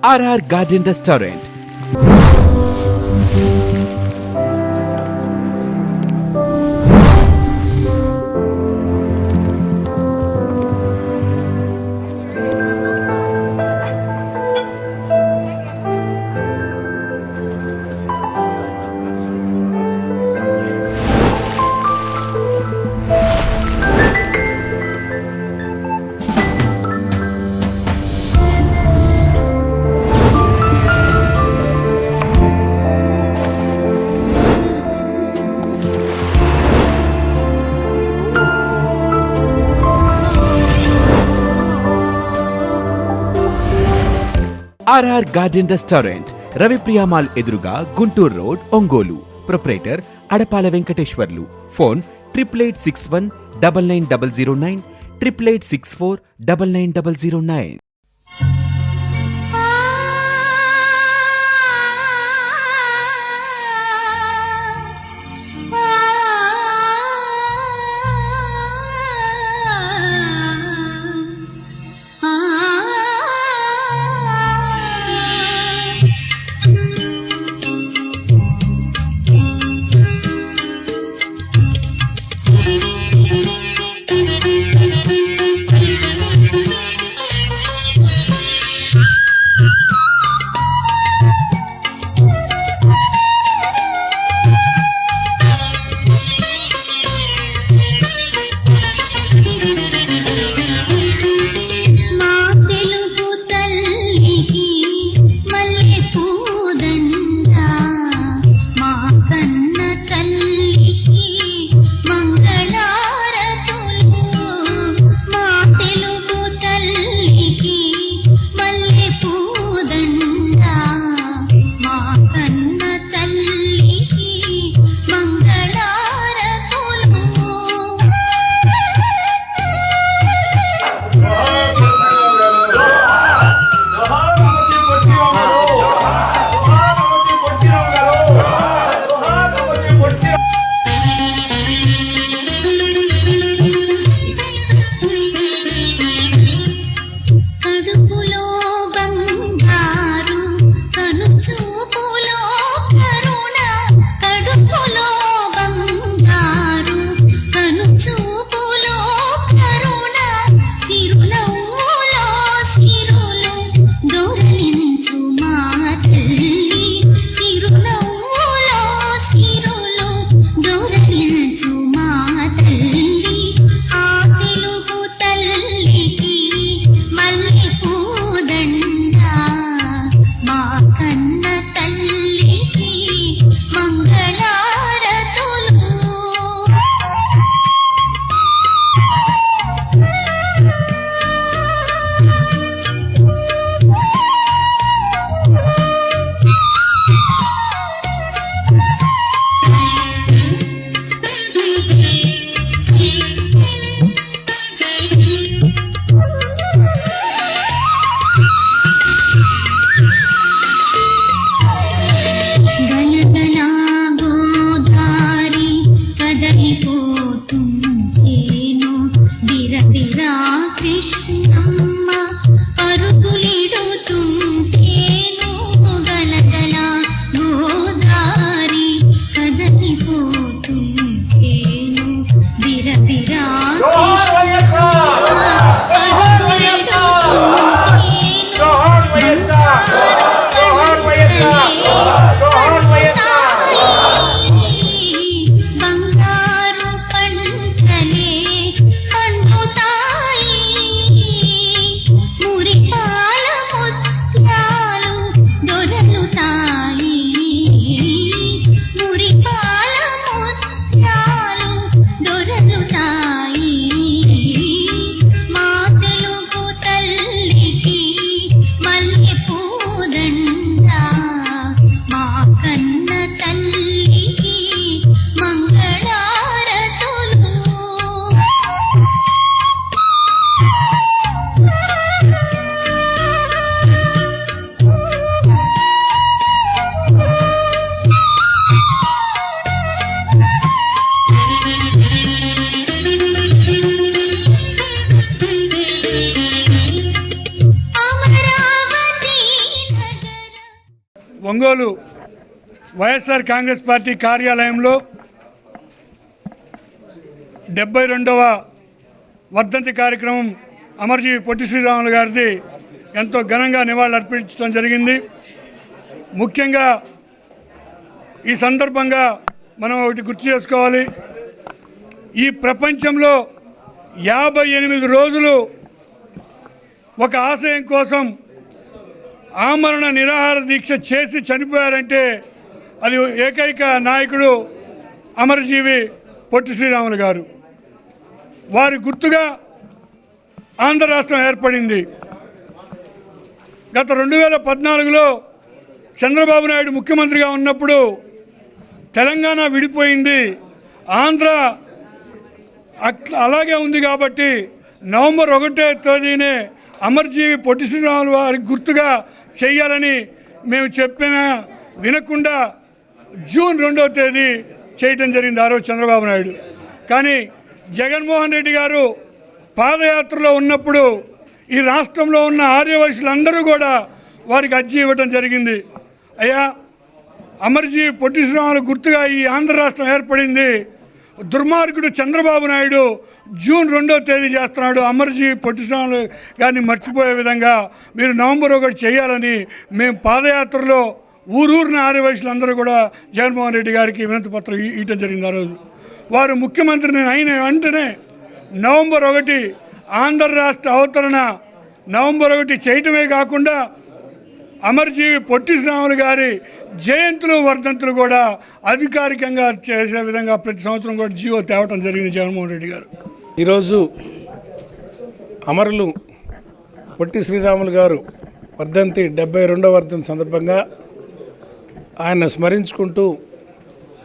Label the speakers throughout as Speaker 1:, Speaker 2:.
Speaker 1: RR Garden Restaurant. RR Garden Restaurant, Ravipriya mall ఎదురుగా, Guntur road, Ongole. Proprietor Adapala Venkateswarlu. Phone 8861999009 8864999009.
Speaker 2: Ongole YSR Congress party కార్యాలయంలో 72వ వర్ధంతి కార్యక్రమం అమరజీవి పొట్టి శ్రీరాములు గారిది ఎంతో ఘనంగా నివాళులర్పించడం జరిగింది. ముఖ్యంగా ఈ సందర్భంగా మనం ఒకటి గుర్తు చేసుకోవాలి. ఈ ప్రపంచంలో 58 రోజులు ఒక ఆశయం కోసం ఆమరణ నిరాహార దీక్ష చేసి చనిపోయారంటే అది ఏకైక నాయకుడు అమరజీవి పొట్టి శ్రీరాములు గారు. వారి గుర్తుగా ఆంధ్ర రాష్ట్రం ఏర్పడింది. గత 2014లో చంద్రబాబు నాయుడు ముఖ్యమంత్రిగా ఉన్నప్పుడు తెలంగాణ విడిపోయింది, ఆంధ్ర అలాగే ఉంది కాబట్టి నవంబర్ 1వ తేదీనే అమరజీవి పొట్టి శ్రీరాములు వారికి గుర్తుగా చేయాలని మేము చెప్పినా వినకుండా జూన్ 2వ తేదీ చేయటం జరిగింది ఆ రోజు చంద్రబాబు నాయుడు. కానీ జగన్మోహన్ రెడ్డి గారు పాదయాత్రలో ఉన్నప్పుడు ఈ రాష్ట్రంలో ఉన్న ఆర్యవైశ్యులందరూ కూడా వారికి అర్జీ ఇవ్వటం జరిగింది. అయ్యా, అమరజీవి పొట్టి శ్రీరాములు గుర్తుగా ఈ ఆంధ్ర రాష్ట్రం ఏర్పడింది, దుర్మార్గుడు చంద్రబాబు నాయుడు జూన్ 2వ తేదీ చేస్తున్నాడు, అమరజీవి పొట్టి శ్రీరాములు గారిని మర్చిపోయే విధంగా మీరు నవంబర్ 1 చేయాలని మేము పాదయాత్రలో ఊరూరిన ఆర్యవైశ్యులందరూ కూడా జగన్మోహన్ రెడ్డి గారికి వినతి పత్రం ఇవ్వటం జరిగింది. ఆ రోజు వారు ముఖ్యమంత్రిని అయిన వెంటనే నవంబర్ 1 ఆంధ్ర రాష్ట్ర అవతరణ నవంబర్ 1 చేయటమే కాకుండా అమరజీవి పొట్టి శ్రీరాములు గారి జయంతులు వర్ధంతులు కూడా అధికారికంగా చేసే విధంగా ప్రతి సంవత్సరం కూడా జీవో తేవటం జరిగింది జగన్మోహన్ రెడ్డి గారు.
Speaker 3: ఈరోజు అమరులు పొట్టి శ్రీరాములు గారు వర్ధంతి 72వ వర్ధంతి సందర్భంగా ఆయన స్మరించుకుంటూ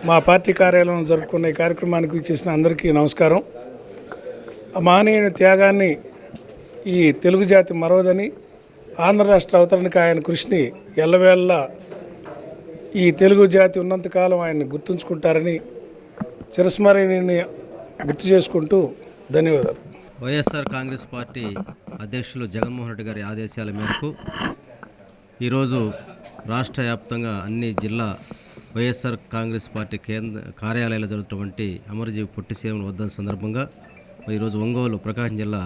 Speaker 3: మా పార్టీ కార్యాలయం జరుపుకునే కార్యక్రమానికి చేసిన అందరికీ నమస్కారం. ఆ మహనీయుని త్యాగాన్ని ఈ తెలుగు జాతి మరవదని, ఆంధ్ర రాష్ట్ర అవతరణకి ఆయన కృషిని ఎల్లవేళలా ఈ తెలుగు జాతి ఉన్నంతకాలం ఆయన్ని గుర్తుంచుకుంటారని చిరస్మరణీని గుర్తు చేసుకుంటూ ధన్యవాదాలు.
Speaker 4: వైఎస్ఆర్ కాంగ్రెస్ పార్టీ అధ్యక్షులు జగన్మోహన్ రెడ్డి గారి ఆదేశాల మేరకు ఈరోజు రాష్ట్ర వ్యాప్తంగా అన్ని జిల్లా వైఎస్ఆర్ కాంగ్రెస్ పార్టీ కేంద్ర కార్యాలయాల్లో జరుగుతున్నటువంటి అమరజీవి పొట్టి శ్రీరాములు వర్ధంతి సందర్భంగా ఈరోజు ఒంగోలు ప్రకాశం జిల్లా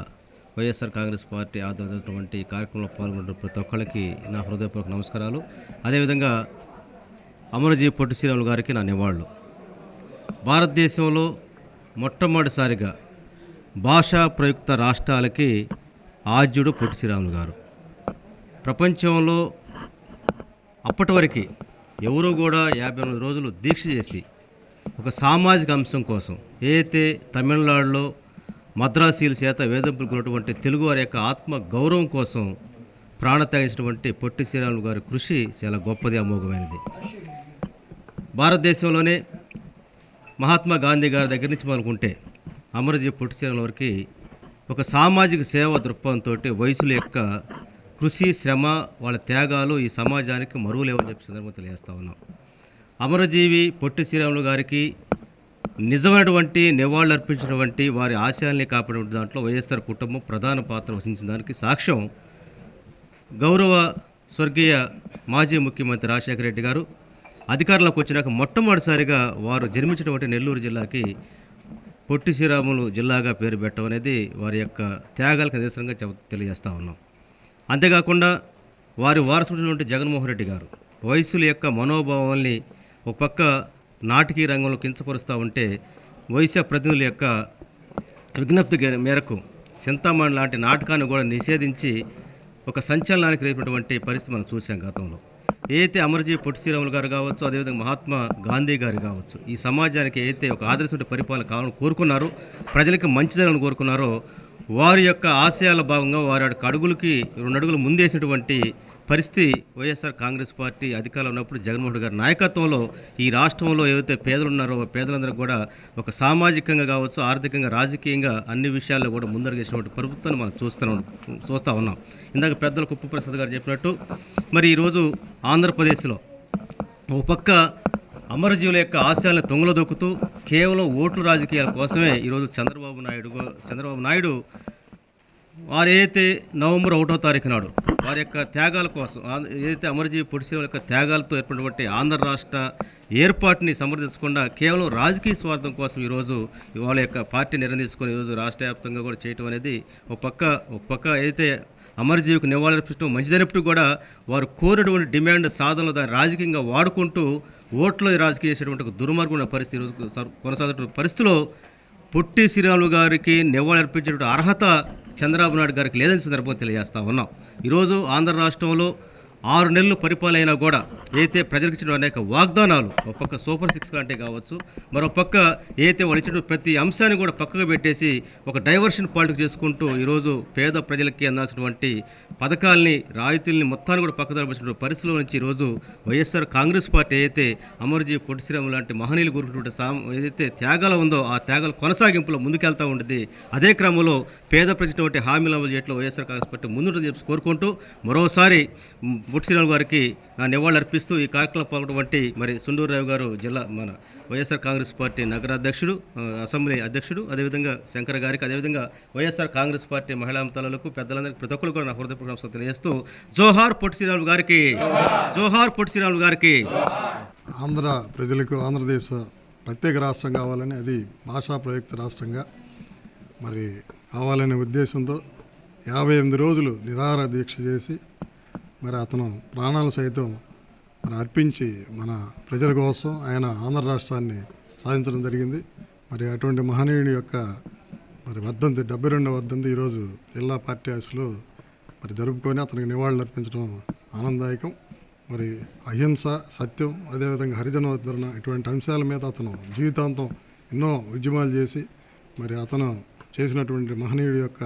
Speaker 4: వైఎస్ఆర్ కాంగ్రెస్ పార్టీ ఆధ్వర్యంలో కార్యక్రమంలో పాల్గొన్న ప్రతి ఒక్కరికి నా హృదయపూర్వక నమస్కారాలు. అదేవిధంగా అమరజీవి పొట్టి శ్రీరాములు గారికి నా నివాళులు. భారతదేశంలో మొట్టమొదటిసారిగా భాషా ప్రయుక్త రాష్ట్రాలకి ఆద్యుడు పొట్టి శ్రీరాములు గారు. ప్రపంచంలో అప్పటి వరకు ఎవరూ కూడా 58 రోజులు దీక్ష చేసి ఒక సామాజిక అంశం కోసం ఏదైతే తమిళనాడులో మద్రాసీల చేత వేధింపుకున్నటువంటి తెలుగు వారి యొక్క ఆత్మ గౌరవం కోసం ప్రాణత్యాగించినటువంటి పొట్టి శ్రీరాములు గారి కృషి చాలా గొప్పది, అమోఘమైనది. భారతదేశంలోనే మహాత్మా గాంధీ గారి దగ్గర నుంచి మనకుంటే అమరజీవి పొట్టి శ్రీరాములు వారికి ఒక సామాజిక సేవ దృక్పథంతో వయసుల యొక్క కృషి, శ్రమ, వాళ్ళ త్యాగాలు ఈ సమాజానికి మరువలేవని చెప్పి సందర్భంగా తెలియజేస్తా ఉన్నాం. అమరజీవి పొట్టి శ్రీరాములు గారికి నిజమైనటువంటి నివాళులు అర్పించినటువంటి వారి ఆశయాల్ని కాపాడే దాంట్లో వైఎస్ఆర్ కుటుంబం ప్రధాన పాత్ర వహించిన దానికి సాక్ష్యం గౌరవ స్వర్గీయ మాజీ ముఖ్యమంత్రి రాజశేఖర రెడ్డి గారు అధికారంలోకి వచ్చినాక మొట్టమొదటిసారిగా వారు జన్మించినటువంటి నెల్లూరు జిల్లాకి పొట్టి శ్రీరాములు జిల్లాగా పేరు పెట్టడం అనేది వారి యొక్క త్యాగాలకు నిదర్శనంగా తెలియజేస్తూ ఉన్నాం. అంతేకాకుండా వారి వారసుడైనటువంటి జగన్మోహన్ రెడ్డి గారు వయసుల యొక్క మనోభావాల్ని ఒక పక్క నాటకీ రంగంలో కించపరుస్తూ ఉంటే వైశ్య ప్రతినిధుల యొక్క విజ్ఞప్తి మేరకు చింతామణి లాంటి నాటకాన్ని కూడా నిషేధించి ఒక సంచలనానికి రేపినటువంటి పరిస్థితి మనం చూసాం గతంలో. ఏదైతే అమరజీవి పొట్టి శ్రీరాములు గారు కావచ్చు, అదేవిధంగా మహాత్మా గాంధీ గారు కావచ్చు, ఈ సమాజానికి ఏదైతే ఒక ఆదర్శమైన పరిపాలన కావాలని కోరుకున్నారో, ప్రజలకు మంచి జరగాలని కోరుకున్నారో, వారి యొక్క ఆశయాల భాగంగా వారి అడుగులకి 2 అడుగులు ముందేసినటువంటి పరిస్థితి వైఎస్ఆర్ కాంగ్రెస్ పార్టీ అధికారంలో ఉన్నప్పుడు జగన్మోహన్ రెడ్డి గారి నాయకత్వంలో ఈ రాష్ట్రంలో ఏవైతే పేదలు ఉన్నారో పేదలందరికీ కూడా ఒక సామాజికంగా కావచ్చు, ఆర్థికంగా, రాజకీయంగా అన్ని విషయాల్లో కూడా ముందడుగేసినటువంటి ప్రభుత్వాన్ని మనం చూస్తూ ఉన్నాం. ఇందాక పెద్దలు కుప్పప్రసాద్ గారు చెప్పినట్టు మరి ఈరోజు ఆంధ్రప్రదేశ్లో ఒక పక్క అమరజీవుల యొక్క ఆశయాలను తొంగలదొక్కుతూ కేవలం ఓట్లు రాజకీయాల కోసమే ఈరోజు చంద్రబాబు నాయుడు వారు ఏదైతే నవంబర్ 1వ తారీఖు నాడు వారి యొక్క త్యాగాల కోసం ఏదైతే అమరజీవి పొట్టి శ్రీరాములు యొక్క త్యాగాలతో ఏర్పడినటువంటి ఆంధ్ర రాష్ట్ర ఏర్పాటుని సమర్థించకుండా కేవలం రాజకీయ స్వార్థం కోసం ఈరోజు వాళ్ళ యొక్క పార్టీ నిర్ణయించుకొని ఈరోజు రాష్ట్ర వ్యాప్తంగా కూడా చేయటం అనేది ఒక పక్క ఏదైతే అమరజీవికి నివాళులర్పించడం మంచిదైనప్పుడు కూడా వారు కోరినటువంటి డిమాండ్ సాధనలు దాన్ని రాజకీయంగా వాడుకుంటూ ఓట్లో రాజకీయ చేసేటువంటి ఒక దుర్మార్గమైన పరిస్థితి ఈరోజు కొనసాగుతున్న పరిస్థితిలో పొట్టి శ్రీరాములు గారికి నివాళులర్పించేటువంటి అర్హత చంద్రబాబు నాయుడు గారికి లేదని సందర్భంగా తెలియజేస్తా ఉన్నాం. ఈరోజు ఆంధ్ర రాష్ట్రంలో 6 నెలలు పరిపాలన కూడా ఏదైతే ప్రజలకు ఇచ్చిన అనేక వాగ్దానాలు ఒక పక్క సూపర్ 6 లాంటివి కావచ్చు, మరో పక్క ఏదైతే వాళ్ళు ఇచ్చిన ప్రతి అంశాన్ని కూడా పక్కకు పెట్టేసి ఒక డైవర్షన్ పాలిటిక్స్ చేసుకుంటూ ఈరోజు పేద ప్రజలకి అందాల్సినటువంటి పథకాలని రాయితీలని మొత్తాన్ని కూడా పక్కదారి వచ్చిన పరిస్థితుల నుంచి ఈరోజు వైఎస్ఆర్ కాంగ్రెస్ పార్టీ ఏదైతే అమరజీవి పొట్టి శ్రీరాములు లాంటి మహనీయులు గురించినటువంటి ఏదైతే త్యాగాలు ఉందో ఆ త్యాగాల కొనసాగింపులో ముందుకెళ్తూ ఉంటుంది. అదే క్రమంలో పేద ప్రజటువంటి హామీలు అమలు చేయట్లో వైఎస్ఆర్ కాంగ్రెస్ పార్టీ ముందుంటుందని చెప్పి కోరుకుంటూ మరోసారి పొట్టి శ్రీరాములు గారికి నివాళులు అర్పిస్తూ ఈ కార్యక్రమం పాల్గొన్నటువంటి మరి సుండూరురావు గారు జిల్లా మన వైఎస్ఆర్ కాంగ్రెస్ పార్టీ నగర అధ్యక్షుడు, అసెంబ్లీ అధ్యక్షుడు, అదేవిధంగా శంకర్ గారికి, అదేవిధంగా వైఎస్ఆర్ కాంగ్రెస్ పార్టీ మహిళా తలలకు పెద్దలందరికీ ప్రతి ఒక్కరు కూడా నా హృదయపూర్వక నమస్కారం తెలియజేస్తూ జోహార్ పొట్టి శ్రీరాములు గారికి, జోహార్ పొట్టి శ్రీరాములు గారికి.
Speaker 5: ఆంధ్ర ప్రజలకు ఆంధ్రదేశ ప్రత్యేక రాష్ట్రం కావాలని, అది భాషా ప్రయుక్త రాష్ట్రంగా మరి కావాలనే ఉద్దేశంతో 58 రోజులు నిరాహార దీక్ష చేసి మరి అతను ప్రాణాలు సైతం మరి అర్పించి మన ప్రజల కోసం ఆయన ఆంధ్ర రాష్ట్రాన్ని సాధించడం జరిగింది. మరి అటువంటి మహనీయుడి యొక్క మరి వర్ధంతి 72వ వర్ధంతి ఈరోజు జిల్లా పార్టీ ఆఫీసులో మరి జరుపుకొని అతనికి నివాళులు అర్పించడం ఆనందదాయకం. మరి అహింస, సత్యం, అదేవిధంగా హరిజన ఉద్ధరణ ఇటువంటి అంశాల మీద అతను జీవితాంతం ఎన్నో ఉద్యమాలు చేసి మరి అతను చేసినటువంటి మహనీయుడి యొక్క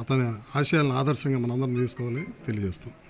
Speaker 5: అతని ఆశయాలను ఆదర్శంగా మనందరం తీసుకోవాలి తెలియజేస్తాం.